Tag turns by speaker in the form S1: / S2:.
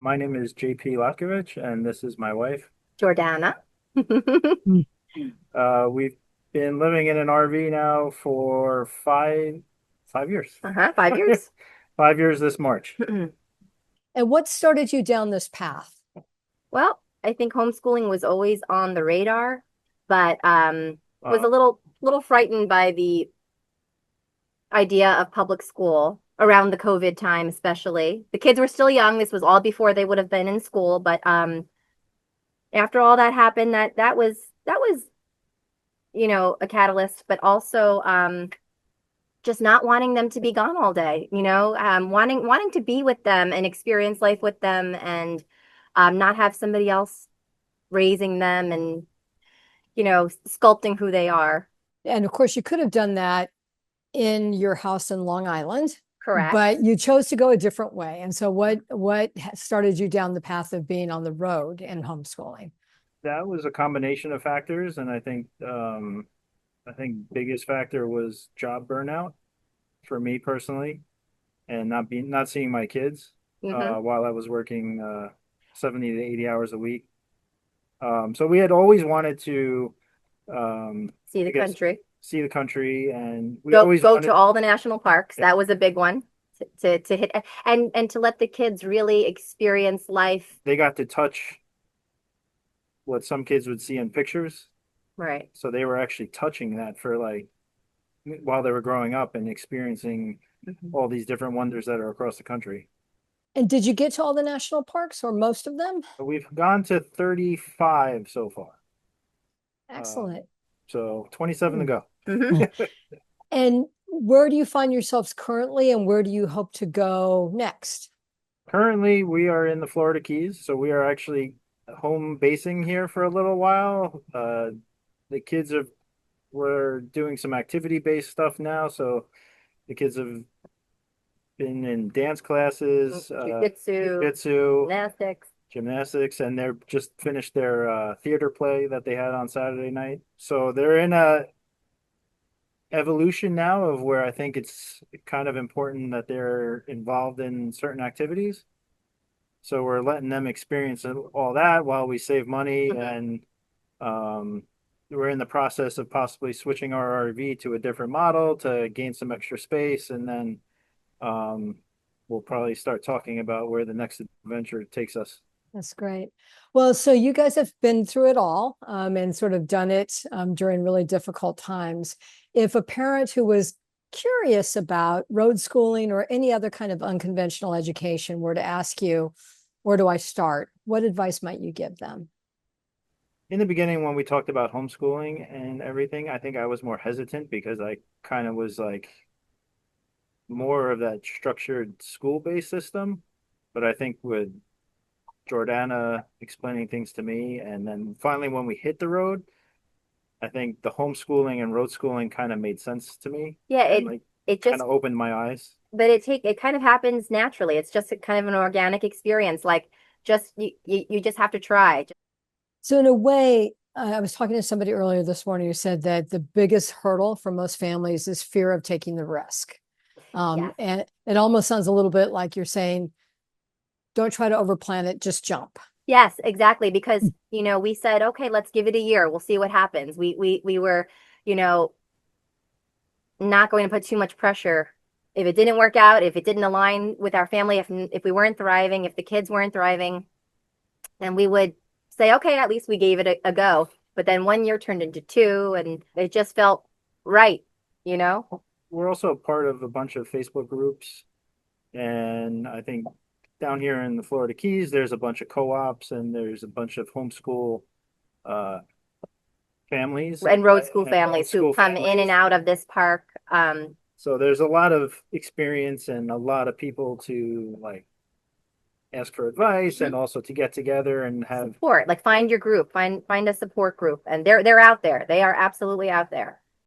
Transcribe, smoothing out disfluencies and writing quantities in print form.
S1: My name is JP Latkovic, and this is my wife.
S2: Jordana.
S1: Mm. We've been living in an RV now for 5 years.
S2: Uh-huh, 5 years.
S1: 5 years this March.
S3: And what started you down this path?
S2: Well, I think homeschooling was always on the radar, but was
S1: Uh,
S2: a little frightened by the idea of public school around the COVID time, especially. The kids were still young. This was all before they would have been in school, but after all that happened, that was a catalyst, but also just not wanting them to be gone all day, wanting to be with them and experience life with them and not have somebody else raising them and sculpting who they are.
S3: And of course, you could have done that in your house in Long Island,
S2: Correct.
S3: but you chose to go a different way. And so what started you down the path of being on the road and homeschooling?
S1: that was a combination of factors, and I think biggest factor was job burnout for me personally, and not seeing my kids
S2: Hmm.
S1: while I was working 70 to 80 hours a week. So we had always wanted to,
S2: See
S1: I
S2: the
S1: guess,
S2: country.
S1: see the country, and we
S2: Go
S1: always
S2: go to
S1: wanted.
S2: all the national parks.
S1: Yeah,
S2: That was a big one to hit and to let the kids really experience life.
S1: they got to touch what some kids would see in pictures.
S2: Right.
S1: So they were actually touching that for like while they were growing up and experiencing
S2: Mhm.
S1: all these different wonders that are across the country.
S3: And did you get to all the national parks or most of them?
S1: But we've gone to 35 so far. Um,
S3: Excellent.
S1: so 27 to
S3: Hmm.
S1: go.
S2: Hmm.
S3: And where do you find yourselves currently and where do you hope to go next?
S1: Currently, we are in the Florida Keys, so we are actually home basing here for a little while. The kids have we're doing some activity based stuff now, so the kids have been in dance classes,
S2: Jiu-jitsu,
S1: jujitsu,
S2: gymnastics.
S1: gymnastics, and they're just finished their theater play that they had on Saturday night. So they're in a evolution now of where I think it's kind of important that they're involved in certain activities. So we're letting them experience all that while we save money,
S2: Mhm.
S1: and um, we're in the process of possibly switching our RV to a different model to gain some extra space, and then um, we'll probably start talking about where the next adventure takes us.
S3: That's great. Well, so you guys have been through it all and sort of done it during really difficult times. If a parent who was curious about road schooling or any other kind of unconventional education were to ask you, where do I start? What advice might you give them?
S1: In the beginning, when we talked about homeschooling and everything, I think I was more hesitant because I kind of was like more of that structured school-based system. But I think with Jordana explaining things to me, and then finally when we hit the road, I think the homeschooling and road schooling kind of made sense to me
S2: Yeah,
S1: and
S2: it
S1: like
S2: it
S1: kind
S2: just
S1: of opened my eyes.
S2: but it kind of happens naturally. It's just a kind of an organic experience. Like just you just have to try.
S3: So, in a way, I was talking to somebody earlier this morning who said that the biggest hurdle for most families is fear of taking the risk.
S2: Yes.
S3: And it almost sounds a little bit like you're saying, don't try to overplan it, just jump.
S2: Yes, exactly. Because, we said, okay, let's give it a year. We'll see what happens. We were, you know, not going to put too much pressure. If it didn't work out, if it didn't align with our family, if we weren't thriving, if the kids weren't thriving, then we would say, okay, at least we gave it a go. But then one year turned into two, and it just felt right, you know?
S1: We're also part of a bunch of Facebook groups, and I think down here in the Florida Keys, there's a bunch of co-ops and there's a bunch of homeschool uh, families
S2: And road school
S1: and road
S2: families who
S1: school
S2: come in and
S1: families.
S2: out of this park.
S1: So there's a lot of experience and a lot of people to like ask for advice and also to get together and have.
S2: Support, like find your group, find a support group, and they're out there. They are absolutely out there.